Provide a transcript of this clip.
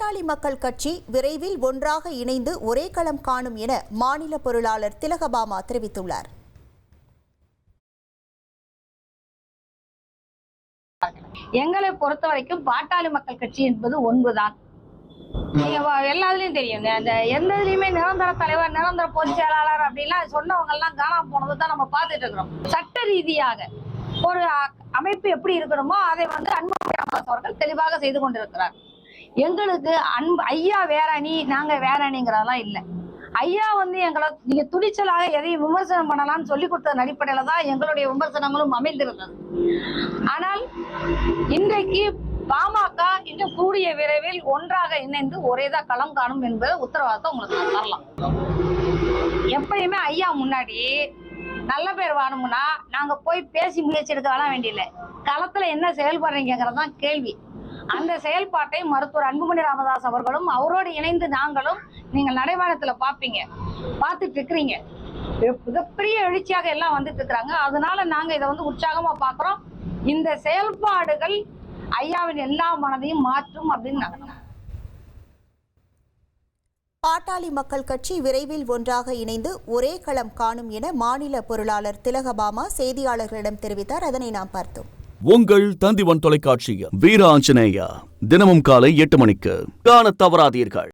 பாட்டாளி மக்கள் கட்சி விரைவில் ஒன்றாக இணைந்து ஒரே களம் காணும் என மாநில பொருளாளர் திலகபாமா தெரிவித்துள்ளார். எங்களை பொறுத்த வரைக்கும் பாட்டாளி மக்கள் கட்சி என்பது ஒன்றுதான். எல்லாத்துலயும் தெரியும், எந்த இதுலயுமே நிரந்தர தலைவர், நிரந்தர பொதுச் செயலாளர் அப்படின்லாம் சொன்னவங்க எல்லாம் காணாம போனதுதான் நம்ம பார்த்துட்டு இருக்கிறோம். சட்ட ரீதியாக ஒரு அமைப்பு எப்படி இருக்கணுமோ அதை அன்புமணி ராமதாஸ் அவர்கள் தெளிவாக செய்து கொண்டிருக்கிறார். எங்களுக்கு ஐயா வேற அணி, நாங்க வேற அணிங்கிறதெல்லாம் இல்லை. ஐயா எங்களை நீங்க துணிச்சலாக எதையும் விமர்சனம் பண்ணலாம்னு சொல்லி கொடுத்ததன் அடிப்படையில தான் எங்களுடைய விமர்சனங்களும் அமைந்திருந்தது. ஆனால் இன்றைக்கு பாமக இன்னும் கூடிய விரைவில் ஒன்றாக இணைந்து ஒரேதான் களம் காணும் என்பது உத்தரவாதத்தை உங்களுக்கு நான் தரலாம். எப்பயுமே ஐயா முன்னாடி நல்ல பேர் வாங்கணும்னா நாங்க போய் பேசி முயற்சி எடுக்க வர வேண்டியில்லை, களத்துல என்ன செயல்படுறீங்கிறதான் கேள்வி. அந்த செயல்பாட்டை மருத்துவர் அன்புமணி ராமதாஸ் அவர்களும் அவரோடு இணைந்து நாங்களும் நீங்கள் நடைமுறைத்துல பார்த்துட்டு இருக்கிறீங்க. மிகப்பெரிய எழுச்சியாக எல்லாம் வந்துட்டு இருக்கிறாங்க. அதனால நாங்க இதை உற்சாகமா பாக்குறோம். இந்த செயல்பாடுகள் ஐயாவின் எல்லா மனதையும் மாற்றும் அப்படின்னு நினைக்கிறோம். பாட்டாளி மக்கள் கட்சி விரைவில் ஒன்றாக இணைந்து ஒரே களம் காணும் என மாநில பொருளாளர் திலகபாமா செய்தியாளர்களிடம் தெரிவித்தார். அதனை நாம் பார்த்தோம். உங்கள் தந்திவன் தொலைக்காட்சியில் வீர ஆஞ்சநேயா தினமும் காலை 8 மணிக்கு காண தவறாதீர்கள்.